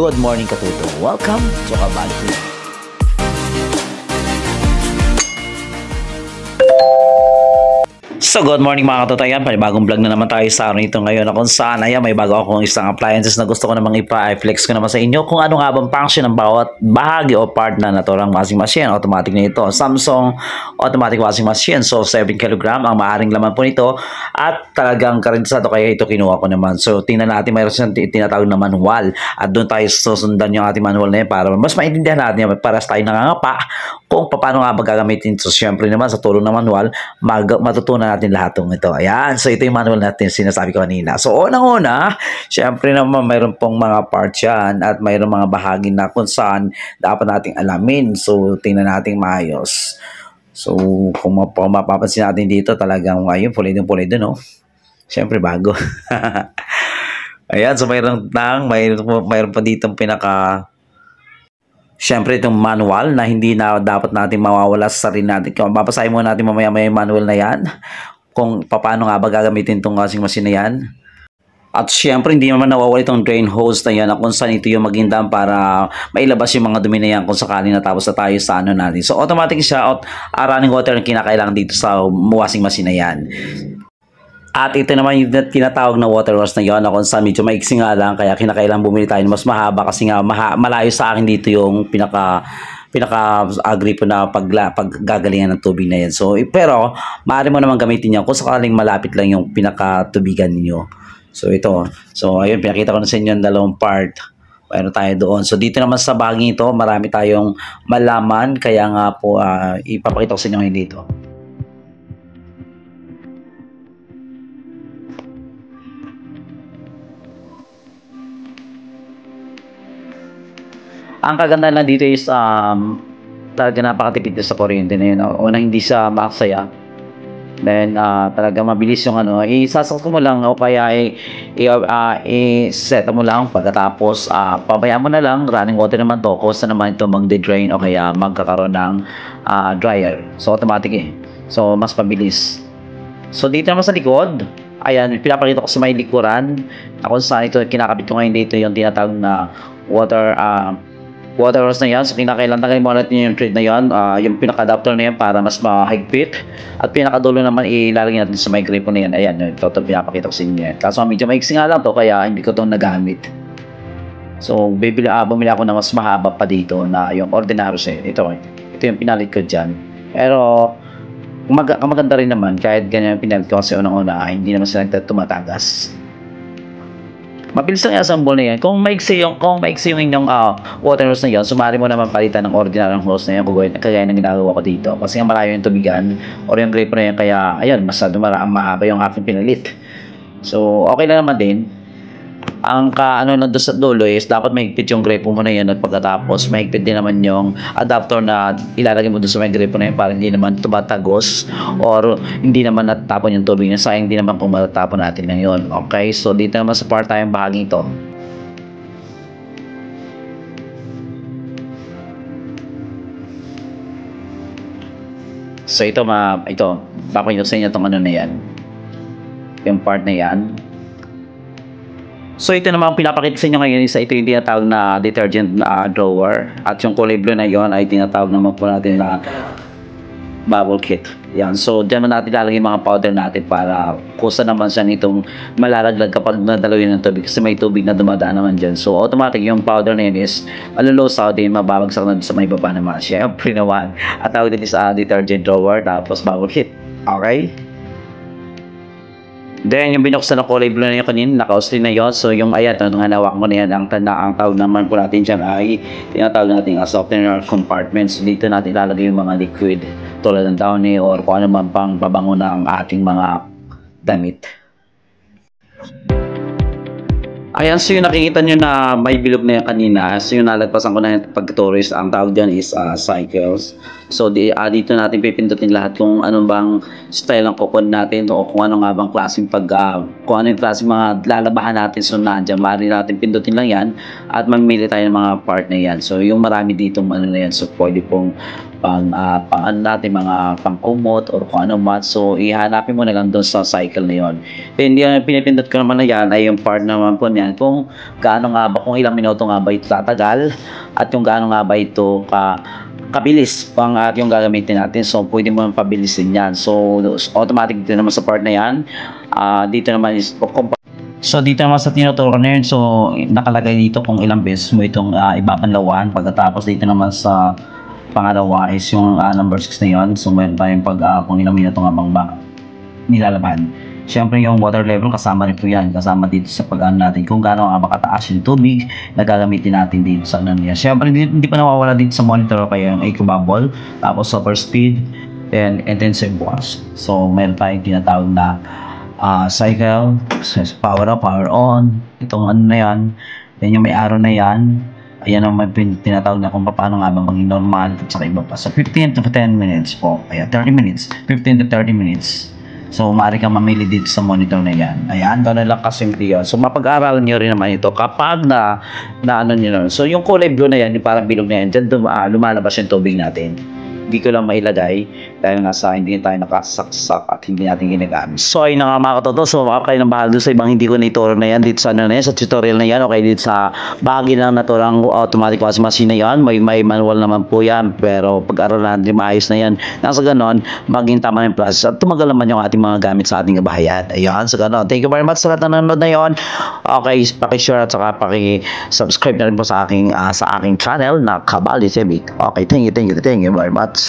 Good morning katuto. Welcome to Kabalik. So good morning mga katotoyan, panibagong vlog na naman tayo sa araw nito ngayon na kung saan ayan, may bago akong isang appliances na gusto ko namang ipa-flex ko naman sa inyo kung ano nga bang function ng bawat bahagi o part na naturang washing machine. Automatic na ito, Samsung automatic washing machine. So 7 kg ang maaring laman po nito at talagang karentisado kaya ito kinuha ko naman. So tingnan natin, mayroon siyang tinatawag na manual at doon tayo susundan yung ating manual na yun para mas maintindihan natin yan, para tayo nangangapa kung paano nga ba gagamitin ito. So syempre naman sa tulong ng manual matutunan natin lahat ng ito. Ayan, so ito yung manual natin sinasabi ko kanina. So unang-una, syempre naman mayroon pong mga parts yan at mayroon mga bahagi na kung saan dapat nating alamin. So tingnan natin maayos. So kung mapapansin natin dito, talagang ayun, pulido no. Syempre bago. Ayan, so mayroon pa dito Siyempre itong manual na hindi na dapat natin mawawala sa sarili natin. Kung babasahin muna natin mamaya may manual na yan kung paano nga ba gagamitin itong washing machine na yan. At siyempre hindi naman nawawala itong drain hose na yan na kung saan ito yung maging dam para mailabas yung mga dumi na yan kung sakaling natapos na tayo sa ano natin. So automatic siya, running water na kinakailangan dito sa washing machine na yan. At ito naman yung tinatawag na water hose na yun na kung saan medyo maiksi nga lang kaya kinakailangan bumili tayo ng mas mahaba kasi nga malayo sa akin dito yung pinaka-agree po na paggagalingan ng tubig na yan. So, pero maaari mo naman gamitin yan kung sakaling malapit lang yung pinaka-tubigan ninyo. So, ito. So, ayun, pinakita ko na sa inyo yung dalawang part. Mayroon tayo doon. So, dito naman sa baging ito, marami tayong malaman. Kaya nga po, ipapakita ko sa inyo ngayon dito. Ang kagandahan lang dito is talaga napakatipid sa kuryente na yun. Una, hindi siya maksaya. Then talaga mabilis yung isasakto mo lang o kaya i-set mo lang pagkatapos pabayaan mo na lang, running water naman to, cause na naman ito magde-drain o kaya magkakaroon ng dryer. So automatic So mas mabilis. So dito naman sa likod, ayan, pinapakita ko sa may likuran. Ako saan ito kinakabit ko ngayon dito yung tinatawag na water hose na yan. So kinakailangan tanggalin mo natin yung thread na yan, yung pinaka-adapter na yan para mas mahigpit. At pinakadulo naman ilalagay natin sa may gripo na yan. Ayan, ito pinapakita ko sa inyo yan. Kaso medyo maiksi nga lang to kaya hindi ko itong nagamit. So bumili ako na mas mahaba pa dito na yung ordinary set. Ito yung pinalit ko dyan. Pero maganda rin naman kahit ganyan yung pinalit ko kasi unang-una hindi naman sila tumatagas. Mabilis lang i-assemble na yan. Kung maiksi yung inyong water hose na yan, sumari mo naman palitan ng ordinary hose na yan kagaya ng ginagawa ko dito. Kasi nga malayo yung tubigan or yung gripo na yan, kaya ayun, masyado mahaba yung aking pinalit. So okay lang naman din. Ang doon sa dulo is dapat mahigpit yung gripo mo na yan at pagkatapos mahigpit din naman yung adapter na ilalagay mo doon sa may gripo na yan para hindi naman tumatagos or hindi naman natapon yung tubig na sayang din naman kung matatapon natin ngayon. Okay, so dito naman sa part tayong bahaging ito. So ito papakita sa inyo itong na yan, yung part na yan. So ito naman ang pinapakita sa inyo ngayon, ito yung tinatawag na detergent drawer at yung kulay blue na yon ay tinatawag naman po natin na bubble kit. Yan. So diyan natin lalagay yung mga powder natin para kusa naman siya nitong malalaglag kapag nadalawin ng tubig kasi may tubig na dumadaan naman dyan. So automatic yung powder na yun is malulusaw din, mababagsak na sa may baba naman. Siyempre naman at tawag din is detergent drawer tapos bubble kit. Okay? Then, yung binuksan na kulay blue na yun kanina, naka-ausli na yun. So, yung ayan, hawak mo na yan, ang tawag naman po natin dyan ay tinatawag natin as softener compartments. Dito natin ilalagay yung mga liquid tulad ng downy or kung ano man pang pabango na ang ating mga damit. Ayan, so yung nakikita nyo na may bilog na yan kanina, so yung nalagpasan ko na yung pag-tourist, ang tawag dyan is cycles. So dito natin pipindutin lahat kung anong bang style ang kukun natin o kung ano nga bang klaseng kung ano yung klaseng mga lalabahan natin. So nandiyan, maaari natin pindutin lang yan at mamili tayo ng mga part na yan. So yung marami dito na yan, so pwede pong pang ano natin, mga pang-kumot or kung ano man. So, ihanapin mo na lang doon sa cycle na yon. Then, yung pinipindot ko naman na yan ay yung part naman po niyan kung gaano nga ba, kung ilang minuto nga ba ito tatagal at yung gaano nga ba ito kabilis pang yung gagamitin natin. So, pwede mo pabilisin yan. So, automatic din naman sa part na yan. Dito naman is so, dito naman sa tinuturo na yun, so, nakalagay dito kung ilang beses mo itong ibabanlawan. Pagkatapos dito naman sa pangalawa is yung number 6 na yun. So, meron tayong kung ilang minuto nga bang nilalaban. Siyempre, yung water level, kasama rin po yan. Kasama dito sa natin kung gaano nga ba kataas yung tubig na gagamitin natin dito sa ano niya. Siyempre, hindi pa nawawala dito sa monitor kaya yung eco bubble, tapos super speed, then intensive wash. So, meron tayong tinatawag na cycle, power up, power on, itong ano na yan, then yung may arrow na yan, ayan ang may tinatawag na kung paano nga ba maging normal at saka iba pa. So 15 to 10 minutes po, ayan, 30 minutes, 15 to 30 minutes. So, maaari kang mamili dito sa monitor na yan. Ayan, gano'n lang kasimple yun. So, mapag-aralan nyo rin naman ito kapag na ano nyo na. So, yung kulay blue na yan, yung parang bilog na yan, dyan lumalabas yung tubig natin. Hindi ko lang mailagay dahil nga sa hindi tayo nakasaksak at hindi natin ginagamit. So, ayun na nga mga katoto. So, kayo nang bahala doon sa ibang hindi ko na-ituro na yan dito sa ano na yan, sa tutorial na yan. Okay, dito sa bahagi lang na to lang automatic washing machine na yan. May manual naman po yan. Pero pag-aralan natin maayos na yan. Nasa ganon, maging tama yung process at tumagal naman yung ating mga gamit sa ating kabahayan. Ayun, sa ganon. Thank you very much sa lahat na nanonood na yon. Okay, paki-share at saka paki-subscribe na rin po sa aking channel na Kabali TV. Okay, thank you very much.